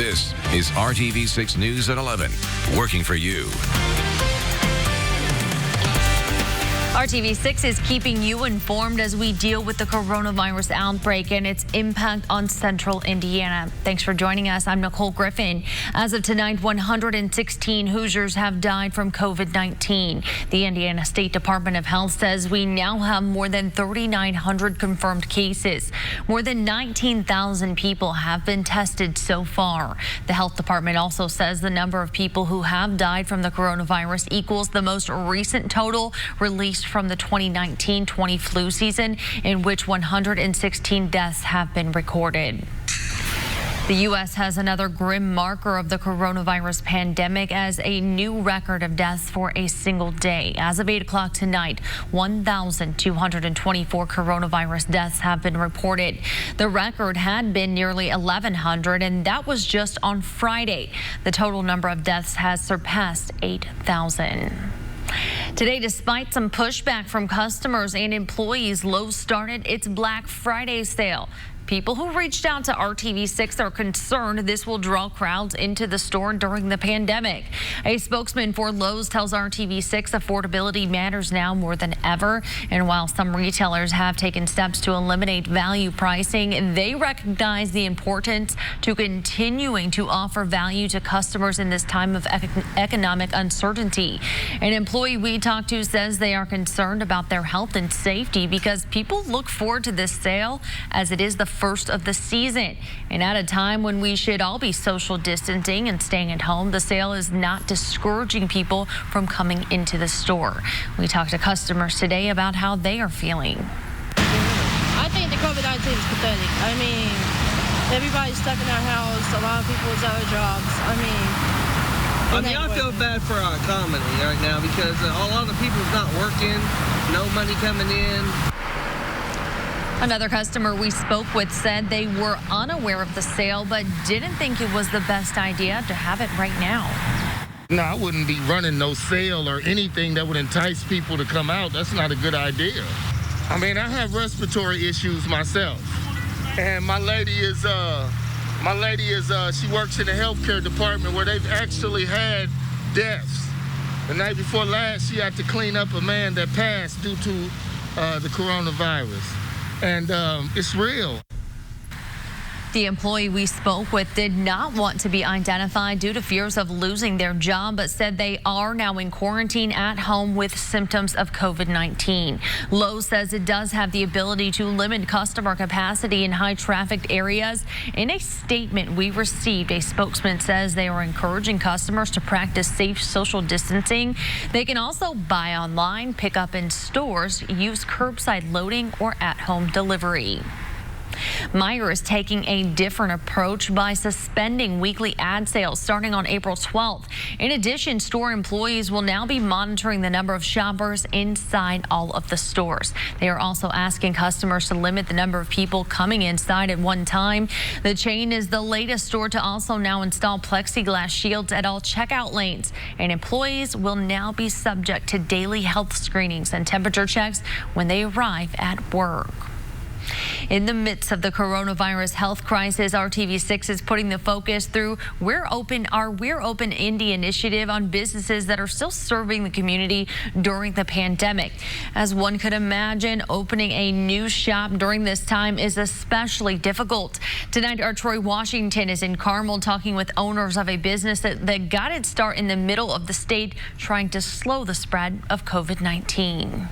This is RTV6 News at 11, working for you. RTV6 is keeping you informed as we deal with the coronavirus outbreak and its impact on central Indiana. Thanks for joining us. I'm Nicole Griffin. As of tonight, 116 Hoosiers have died from COVID-19. The Indiana State Department of Health says we now have more than 3,900 confirmed cases. More than 19,000 people have been tested so far. The health department also says the number of people who have died from the coronavirus equals the most recent total released from the 2019-20 flu season, in which 116 deaths have been recorded. The U.S. has another grim marker of the coronavirus pandemic as a new record of deaths for a single day. As of 8 o'clock tonight, 1,224 coronavirus deaths have been reported. The record had been nearly 1,100, and that was just on Friday. The total number of deaths has surpassed 8,000. Today, despite some pushback from customers and employees, Lowe's started its Black Friday sale. People who reached out to RTV6 are concerned this will draw crowds into the store during the pandemic. A spokesman for Lowe's tells RTV6 affordability matters now more than ever. And while some retailers have taken steps to eliminate value pricing, they recognize the importance to continuing to offer value to customers in this time of economic uncertainty. An employee we talked to says they are concerned about their health and safety because people look forward to this sale as it is the first of the season. And at a time when we should all be social distancing and staying at home, the sale is not discouraging people from coming into the store. We talked to customers today about how they are feeling. I think the COVID-19 is pathetic. I mean, everybody's stuck in their house. A lot of people is out of jobs. I feel bad for our economy right now because a lot of people's not working, no money coming in. Another customer we spoke with said they were unaware of the sale, but didn't think it was the best idea to have it right now. No, I wouldn't be running no sale or anything that would entice people to come out. That's not a good idea. I mean, I have respiratory issues myself, and my lady is she works in the healthcare department where they've actually had deaths. The night before last, she had to clean up a man that passed due to the coronavirus. And it's real. The employee we spoke with did not want to be identified due to fears of losing their job, but said they are now in quarantine at home with symptoms of COVID-19. Lowe's says it does have the ability to limit customer capacity in high trafficked areas. In a statement we received, a spokesman says they are encouraging customers to practice safe social distancing. They can also buy online, pick up in stores, use curbside loading or at-home delivery. Meijer is taking a different approach by suspending weekly ad sales starting on April 12th. In addition, store employees will now be monitoring the number of shoppers inside all of the stores. They are also asking customers to limit the number of people coming inside at one time. The chain is the latest store to also now install plexiglass shields at all checkout lanes, and employees will now be subject to daily health screenings and temperature checks when they arrive at work. In the midst of the coronavirus health crisis, RTV6 is putting the focus through our We're Open Indy initiative on businesses that are still serving the community during the pandemic. As one could imagine, opening a new shop during this time is especially difficult. Tonight, our Troy Washington is in Carmel talking with owners of a business that got its start in the middle of the state trying to slow the spread of COVID-19.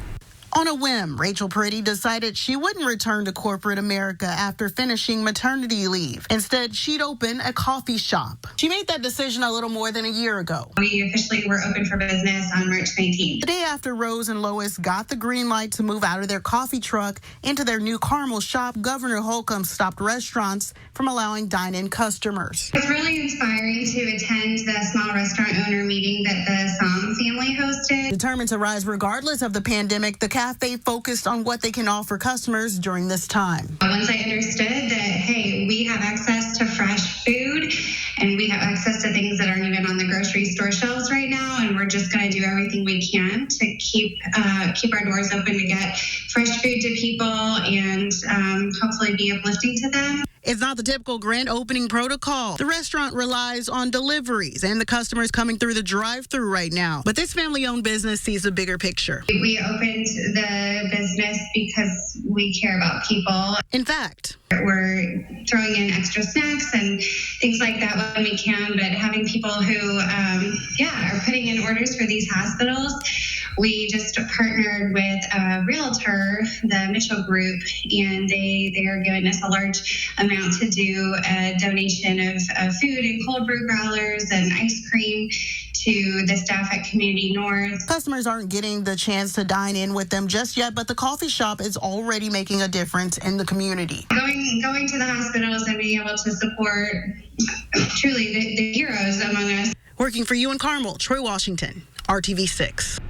On a whim, Rachel Priddy decided she wouldn't return to corporate America after finishing maternity leave. Instead, she'd open a coffee shop. She made that decision a little more than a year ago. We officially were open for business on March 19th. The day after Rose and Lois got the green light to move out of their coffee truck into their new Carmel shop, Governor Holcomb stopped restaurants from allowing dine-in customers. It's really inspiring to attend the small restaurant owner meeting that the Song family hosted. Determined to rise regardless of the pandemic, the cafe focused on what they can offer customers during this time. Once I understood that, hey, we have access to fresh food and we have access to things that aren't even on the grocery store shelves right now, and we're just going to do everything we can to keep our doors open to get fresh food to people and hopefully be uplifting to them. It's not the typical grand opening protocol. The restaurant relies on deliveries and the customers coming through the drive-thru right now. But this family-owned business sees a bigger picture. We opened the business because we care about people. In fact, we're throwing in extra snacks and things like that when we can, but having people who, are putting in orders for these hospitals. We just partnered with a realtor, the Mitchell Group, and they are giving us a large amount to do a donation of food and cold brew growlers and ice cream to the staff at Community North. Customers aren't getting the chance to dine in with them just yet, but the coffee shop is already making a difference in the community. Going to the hospitals and being able to support truly the heroes among us. Working for you in Carmel, Troy Washington, RTV6.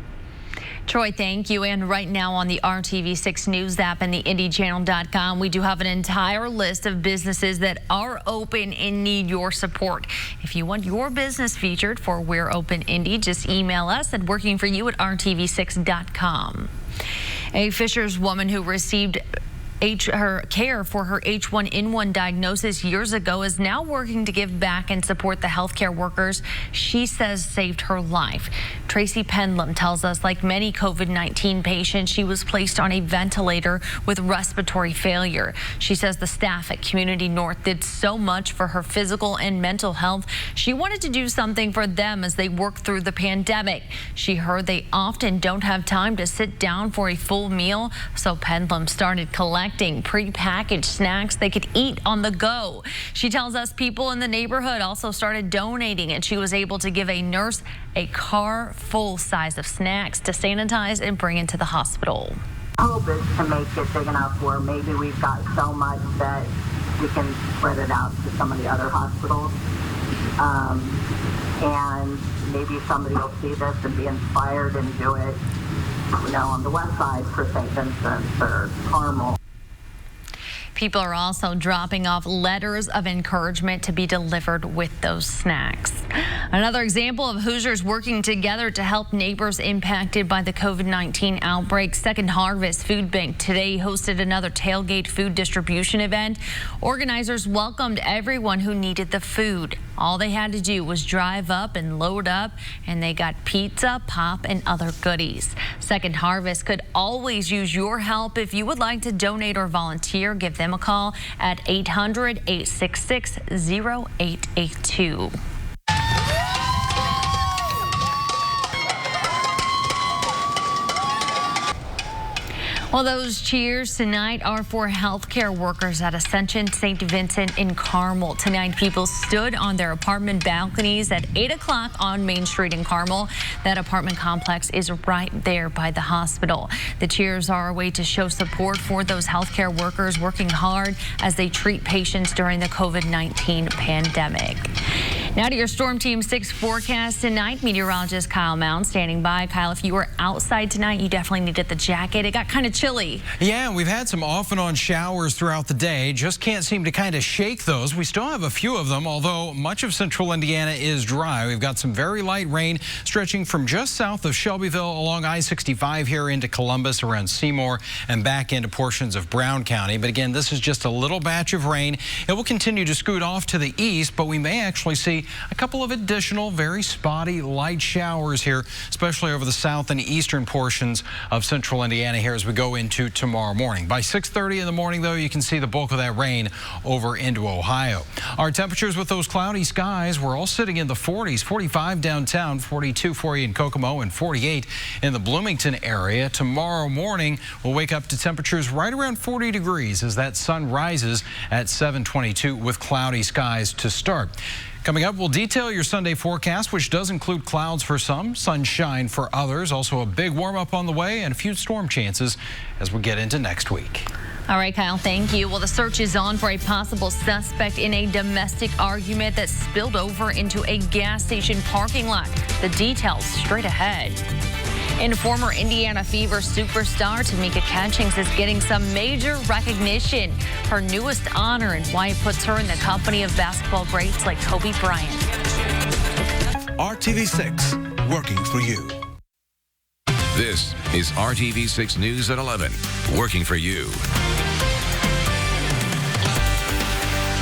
Troy, thank you. And right now on the RTV6 News app and the IndyChannel.com, we do have an entire list of businesses that are open and need your support. If you want your business featured for We're Open Indy, just email us at workingforyou@RTV6.com. A Fishers woman who received her care for her H1N1 diagnosis years ago is now working to give back and support the healthcare workers she says saved her life. Tracy Pendlum tells us, like many COVID-19 patients, she was placed on a ventilator with respiratory failure. She says the staff at Community North did so much for her physical and mental health. She wanted to do something for them as they work through the pandemic. She heard they often don't have time to sit down for a full meal, so Pendlum started collecting pre-packaged snacks they could eat on the go. She tells us people in the neighborhood also started donating, and she was able to give a nurse a car full size of snacks to sanitize and bring into the hospital. Hope is to make it big enough where maybe we've got so much that we can spread it out to some of the other hospitals. And maybe somebody will see this and be inspired and do it, on the west side for St. Vincent or Carmel. People are also dropping off letters of encouragement to be delivered with those snacks. Another example of Hoosiers working together to help neighbors impacted by the COVID-19 outbreak. Second Harvest Food Bank today hosted another tailgate food distribution event. Organizers welcomed everyone who needed the food. All they had to do was drive up and load up, and they got pizza, pop, and other goodies. Second Harvest could always use your help. If you would like to donate or volunteer, give them a call at 800-866-0882. Well, those cheers tonight are for healthcare workers at Ascension St. Vincent in Carmel. Tonight, people stood on their apartment balconies at 8 o'clock on Main Street in Carmel. That apartment complex is right there by the hospital. The cheers are a way to show support for those healthcare workers working hard as they treat patients during the COVID-19 pandemic. Now to your Storm Team 6 forecast tonight. Meteorologist Kyle Mound standing by. Kyle, if you were outside tonight, you definitely needed the jacket. It got kind of chilly. Yeah, we've had some off and on showers throughout the day. Just can't seem to kind of shake those. We still have a few of them, although much of central Indiana is dry. We've got some very light rain stretching from just south of Shelbyville along I-65 here into Columbus, around Seymour, and back into portions of Brown County. But again, this is just a little batch of rain. It will continue to scoot off to the east, but we may actually see a couple of additional very spotty light showers here, especially over the south and eastern portions of central Indiana here as we go into tomorrow morning. By 6:30 in the morning, though, you can see the bulk of that rain over into Ohio. Our temperatures with those cloudy skies, we're all sitting in the 40s, 45 downtown, 42 for you in Kokomo, and 48 in the Bloomington area. Tomorrow morning, we'll wake up to temperatures right around 40 degrees as that sun rises at 7:22 with cloudy skies to start. Coming up, we'll detail your Sunday forecast, which does include clouds for some, sunshine for others. Also a big warm-up on the way and a few storm chances as we get into next week. All right, Kyle, thank you. Well, the search is on for a possible suspect in a domestic argument that spilled over into a gas station parking lot. The details straight ahead. And former Indiana Fever superstar Tamika Catchings is getting some major recognition. Her newest honor and why it puts her in the company of basketball greats like Kobe Bryant. RTV6, working for you. This is RTV6 News at 11, working for you.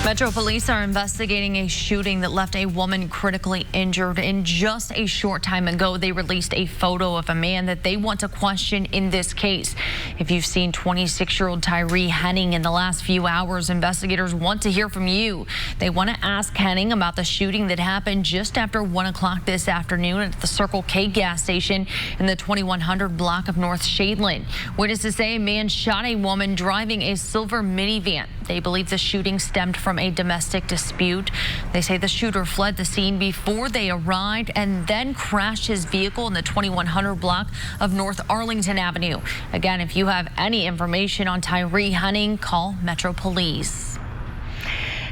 Metro police are investigating a shooting that left a woman critically injured. In just a short time ago, they released a photo of a man that they want to question in this case. If you've seen 26-year-old Tyree Henning in the last few hours, investigators want to hear from you. They want to ask Henning about the shooting that happened just after 1 o'clock this afternoon at the Circle K gas station in the 2100 block of North Shadeland. Witnesses say a man shot a woman driving a silver minivan. They believe the shooting stemmed from a domestic dispute. They say the shooter fled the scene before they arrived and then crashed his vehicle in the 2100 block of North Arlington Avenue. Again, if you have any information on Tyree Henning, call Metro Police.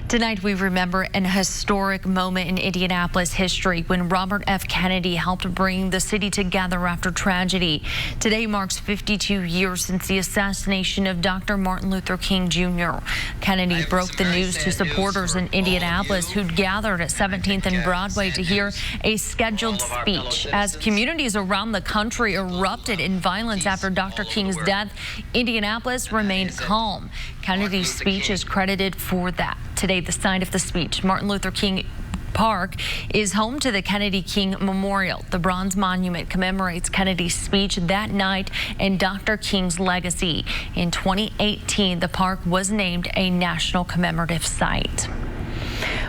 Tonight, we remember an historic moment in Indianapolis history when Robert F. Kennedy helped bring the city together after tragedy. Today marks 52 years since the assassination of Dr. Martin Luther King Jr. Kennedy broke the news to supporters in Indianapolis who'd gathered at 17th and Broadway to hear a scheduled speech. As communities around the country erupted in violence after Dr. King's death, Indianapolis remained calm. Kennedy's speech is credited for that. Today, the site of the speech, Martin Luther King Park, is home to the Kennedy King Memorial. The bronze monument commemorates Kennedy's speech that night and Dr. King's legacy. In 2018, the park was named a national commemorative site.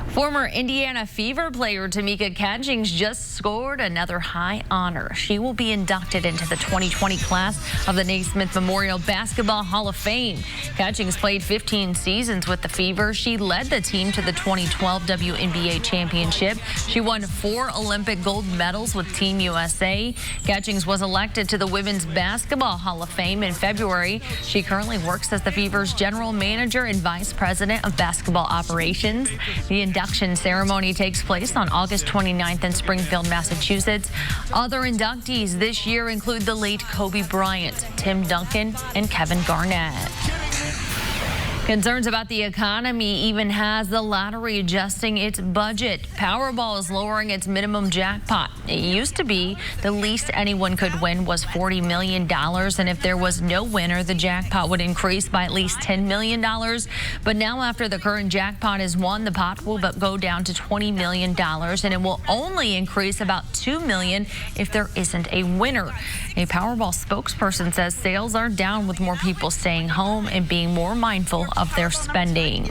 Former Indiana Fever player Tamika Catchings just scored another high honor. She will be inducted into the 2020 class of the Naismith Memorial Basketball Hall of Fame. Catchings played 15 seasons with the Fever. She led the team to the 2012 WNBA championship. She won 4 Olympic gold medals with Team USA. Catchings was elected to the Women's Basketball Hall of Fame in February. She currently works as the Fever's general manager and vice president of basketball operations. The induction ceremony takes place on August 29th in Springfield, Massachusetts. Other inductees this year include the late Kobe Bryant, Tim Duncan, and Kevin Garnett. Concerns about the economy even has the lottery adjusting its budget. Powerball is lowering its minimum jackpot. It used to be the least anyone could win was $40 million. And if there was no winner, the jackpot would increase by at least $10 million. But now after the current jackpot is won, the pot will go down to $20 million. And it will only increase about $2 million if there isn't a winner. A Powerball spokesperson says sales are down with more people staying home and being more mindful of their spending.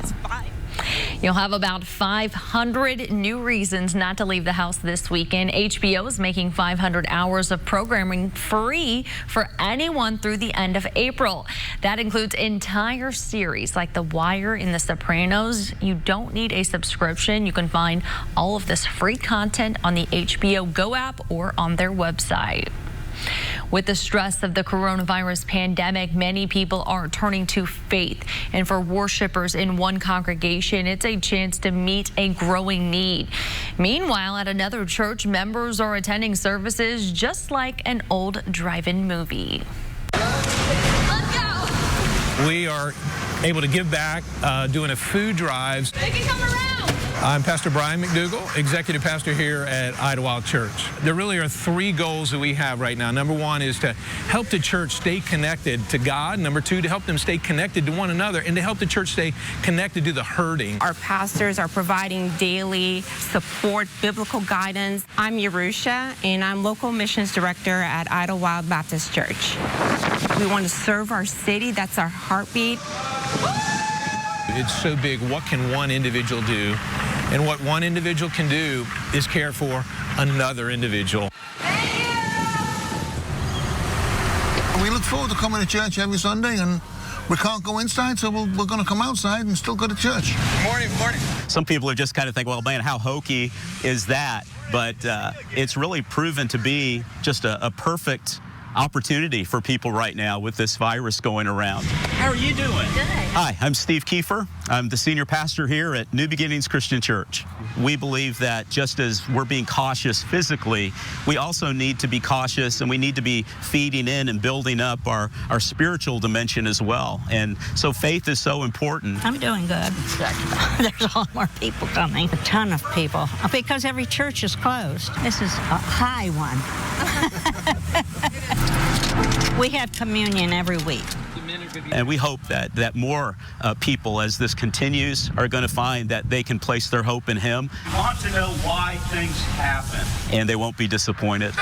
You'll have about 500 new reasons not to leave the house this weekend. HBO is making 500 hours of programming free for anyone through the end of April. That includes entire series like The Wire and The Sopranos. You don't need a subscription. You can find all of this free content on the HBO Go app or on their website. With the stress of the coronavirus pandemic, many people are turning to faith. And for worshipers in one congregation, it's a chance to meet a growing need. Meanwhile, at another church, members are attending services just like an old drive-in movie. Let's go. We are able to give back, doing a food drive. They can come around. I'm Pastor Brian McDougall, executive pastor here at Idlewild Church. There really are 3 goals that we have right now. Number 1 is to help the church stay connected to God. Number 2, to help them stay connected to one another and to help the church stay connected to the hurting. Our pastors are providing daily support, biblical guidance. I'm Yerusha, and I'm local missions director at Idlewild Baptist Church. We want to serve our city. That's our heartbeat. It's so big. What can one individual do? And what one individual can do is care for another individual. We look forward to coming to church every Sunday, and we can't go inside, so we're going to come outside and still go to church. Good morning, good morning. Some people are just kind of think, well, man, how hokey is that? But it's really proven to be just a perfect opportunity for people right now with this virus going around. How are you doing? Good. Hi, I'm Steve Kiefer. I'm the senior pastor here at New Beginnings Christian Church. We believe that just as we're being cautious physically, we also need to be cautious, and we need to be feeding in and building up our spiritual dimension as well. And so faith is so important. I'm doing good. There's a lot more people coming, a ton of people, because every church is closed. This is a high one. We have communion every week. And we hope that more people, as this continues, are going to find that they can place their hope in Him. We want to know why things happen. And they won't be disappointed.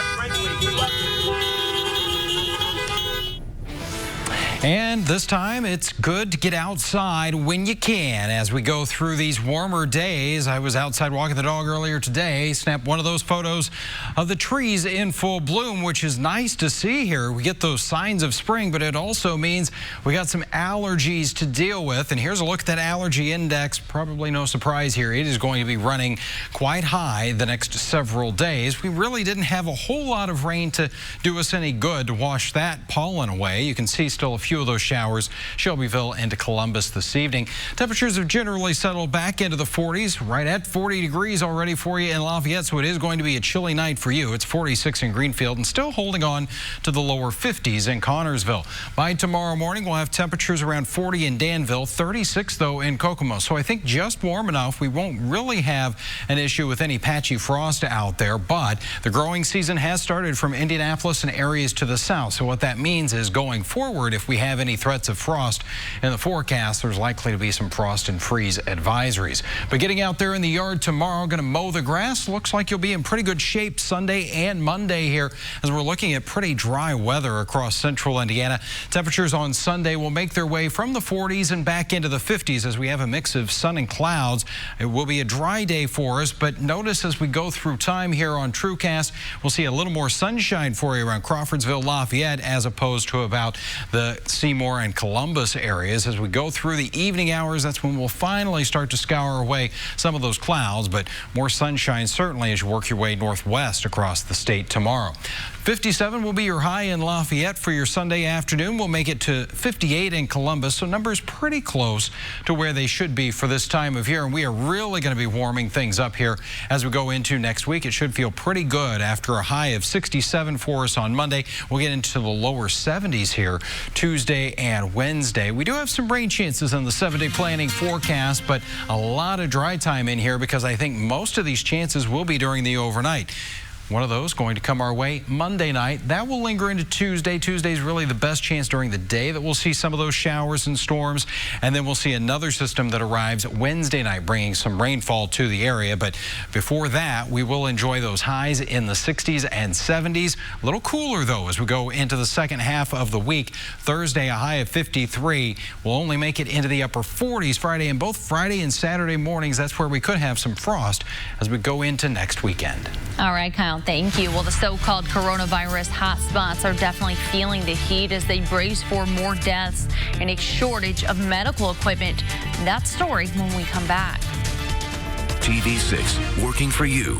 And this time, it's good to get outside when you can. As we go through these warmer days, I was outside walking the dog earlier today, snapped one of those photos of the trees in full bloom, which is nice to see here. We get those signs of spring, but it also means we got some allergies to deal with. And here's a look at that allergy index. Probably no surprise here. It is going to be running quite high the next several days. We really didn't have a whole lot of rain to do us any good to wash that pollen away. You can see still a few of those showers, Shelbyville into Columbus this evening. Temperatures have generally settled back into the 40s, right at 40 degrees already for you in Lafayette, so it is going to be a chilly night for you. It's 46 in Greenfield and still holding on to the lower 50s in Connorsville. By tomorrow morning, we'll have temperatures around 40 in Danville, 36 though in Kokomo. So I think just warm enough. We won't really have an issue with any patchy frost out there, but the growing season has started from Indianapolis and areas to the south. So what that means is going forward, if we have any threats of frost in the forecast, there's likely to be some frost and freeze advisories. But getting out there in the yard tomorrow, going to mow the grass. Looks like you'll be in pretty good shape Sunday and Monday here as we're looking at pretty dry weather across central Indiana. Temperatures on Sunday will make their way from the 40s and back into the 50s as we have a mix of sun and clouds. It will be a dry day for us, but notice as we go through time here on TrueCast, we'll see a little more sunshine for you around Crawfordsville, Lafayette, as opposed to about the Seymour and Columbus areas. As we go through the evening hours, that's when we'll finally start to scour away some of those clouds, but more sunshine certainly as you work your way northwest across the state tomorrow. 57 will be your high in Lafayette for your Sunday afternoon. We'll make it to 58 in Columbus, so numbers pretty close to where they should be for this time of year. And we are really going to be warming things up here as we go into next week. It should feel pretty good after a high of 67 for us on Monday. We'll get into the lower 70s here Tuesday and Wednesday. We do have some rain chances in the 7-day planning forecast, but a lot of dry time in here because I think most of these chances will be during the overnight. One of those going to come our way Monday night. That will linger into Tuesday. Tuesday is really the best chance during the day that we'll see some of those showers and storms. And then we'll see another system that arrives Wednesday night, bringing some rainfall to the area. But before that, we will enjoy those highs in the 60s and 70s. A little cooler, though, as we go into the second half of the week. Thursday, a high of 53. We'll only make it into the upper 40s Friday, and both Friday and Saturday mornings, that's where we could have some frost as we go into next weekend. All right, Kyle. Thank you. Well, the so-called coronavirus hotspots are definitely feeling the heat as they brace for more deaths and a shortage of medical equipment. That story when we come back. TV6, working for you.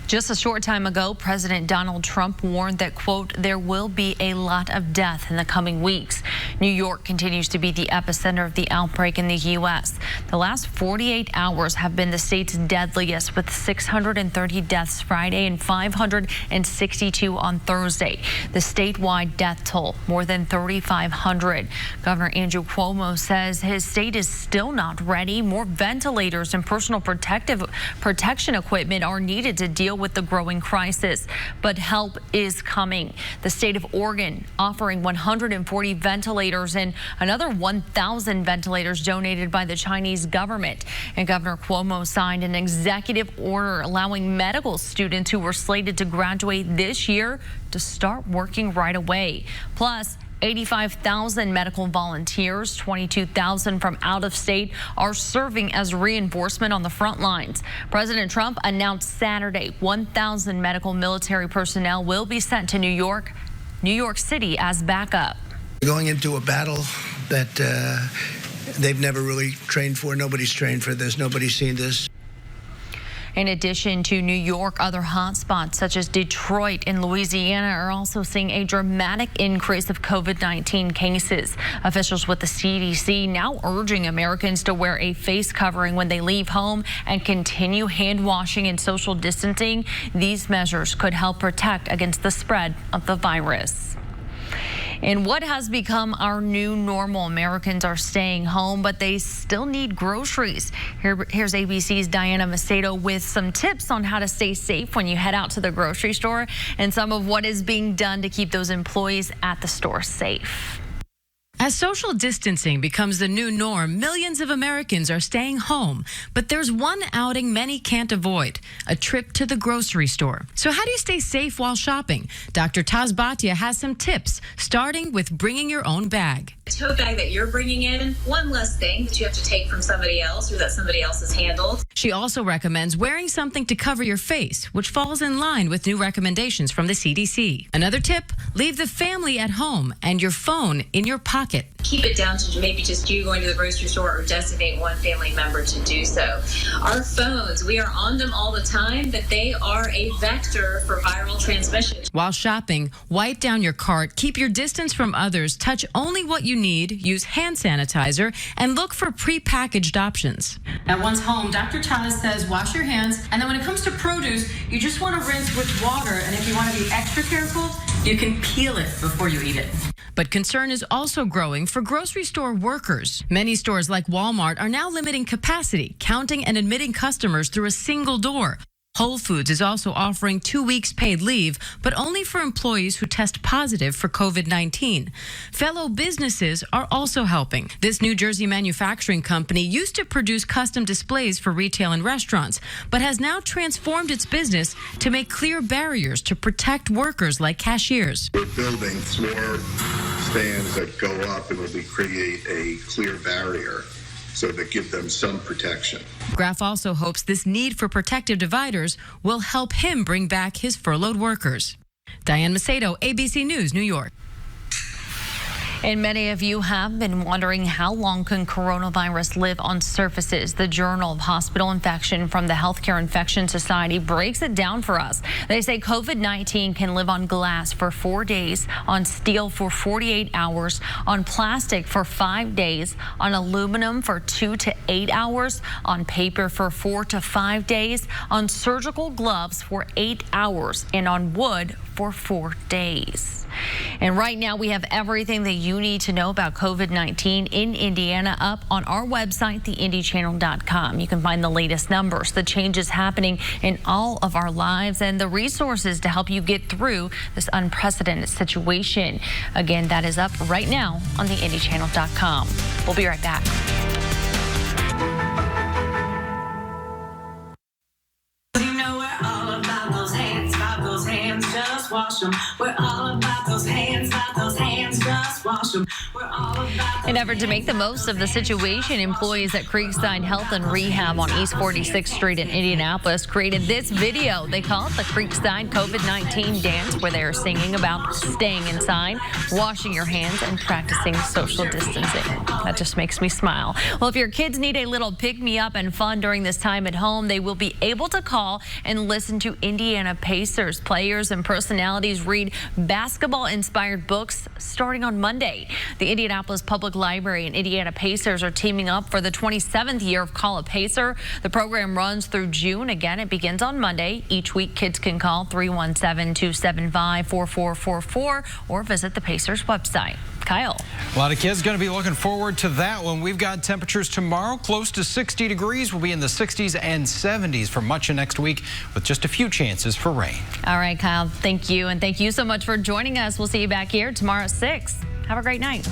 Just a short time ago, President Donald Trump warned that, quote, there will be a lot of death in the coming weeks. New York continues to be the epicenter of the outbreak in the U.S. The last 48 hours have been the state's deadliest, with 630 deaths Friday and 562 on Thursday. The statewide death toll, more than 3,500. Governor Andrew Cuomo says his state is still not ready. More ventilators and personal protection equipment are needed to deal with the growing crisis, but help is coming. The state of Oregon offering 140 ventilators and another 1,000 ventilators donated by the Chinese government. And Governor Cuomo signed an executive order allowing medical students who were slated to graduate this year to start working right away. Plus, 85,000 medical volunteers, 22,000 from out of state are serving as reinforcement on the front lines. President Trump announced Saturday 1,000 medical military personnel will be sent to New York City as backup. Going into a battle that they've never really trained for. Nobody's trained for this. Nobody's seen this. In addition to New York, other hotspots such as Detroit and Louisiana are also seeing a dramatic increase of COVID-19 cases. Officials with the CDC now urging Americans to wear a face covering when they leave home and continue hand washing and social distancing. These measures could help protect against the spread of the virus. In what has become our new normal, Americans are staying home, but they still need groceries. Here's ABC's Diana Macedo with some tips on how to stay safe when you head out to the grocery store and some of what is being done to keep those employees at the store safe. As social distancing becomes the new norm, millions of Americans are staying home. But there's one outing many can't avoid, a trip to the grocery store. So how do you stay safe while shopping? Dr. Taz Bhatia has some tips, starting with bringing your own bag. A tote bag that you're bringing in, one less thing that you have to take from somebody else or that somebody else has handled. She also recommends wearing something to cover your face, which falls in line with new recommendations from the CDC. Another tip, leave the family at home and your phone in your pocket. Keep it down to maybe just you going to the grocery store or designate one family member to do so. Our phones, we are on them all the time, but they are a vector for viral transmission. While shopping, wipe down your cart, keep your distance from others, touch only what you need, use hand sanitizer, and look for prepackaged options. Now, once home, Dr. Taz says wash your hands, and then when it comes to produce, you just want to rinse with water, and if you want to be extra careful, you can peel it before you eat it. But concern is also growing for grocery store workers. Many stores like Walmart are now limiting capacity, counting and admitting customers through a single door. Whole Foods is also offering 2 weeks paid leave, but only for employees who test positive for COVID-19. Fellow businesses are also helping. This New Jersey manufacturing company used to produce custom displays for retail and restaurants, but has now transformed its business to make clear barriers to protect workers like cashiers. We're building floor stands that go up and will create a clear barrier so that give them some protection. Graff also hopes this need for protective dividers will help him bring back his furloughed workers. Diane Macedo, ABC News, New York. And many of you have been wondering, how long can coronavirus live on surfaces? The Journal of Hospital Infection from the Healthcare Infection Society breaks it down for us. They say COVID-19 can live on glass for 4 days, on steel for 48 hours, on plastic for 5 days, on aluminum for 2 to 8 hours, on paper for 4 to 5 days, on surgical gloves for 8 hours, and on wood for 4 days. And right now we have everything that you need to know about COVID-19 in Indiana up on our website, theindychannel.com. You can find the latest numbers, the changes happening in all of our lives, and the resources to help you get through this unprecedented situation. Again, that is up right now on theindychannel.com. We'll be right back. Wash them. We're all about those hands, just wash them. We're all about In an effort to make the most of the situation, employees at Creekside Health and Rehab on East 46th Street in Indianapolis created this video. They call it the Creekside COVID-19 Dance, where they are singing about staying inside, washing your hands, and practicing social distancing. That just makes me smile. Well, if your kids need a little pick-me-up and fun during this time at home, they will be able to call and listen to Indiana Pacers. Players and personalities read basketball-inspired books starting on Monday. The Indianapolis Public Library and Indiana Pacers are teaming up for the 27th year of Call a Pacer. The program runs through June. Again, it begins on Monday. Each week, kids can call 317-275-4444 or visit the Pacers website. Kyle. A lot of kids going to be looking forward to that one. We've got temperatures tomorrow close to 60 degrees. We'll be in the 60s and 70s for much of next week with just a few chances for rain. All right, Kyle, thank you. And thank you so much for joining us. We'll see you back here tomorrow at 6. Have a great night.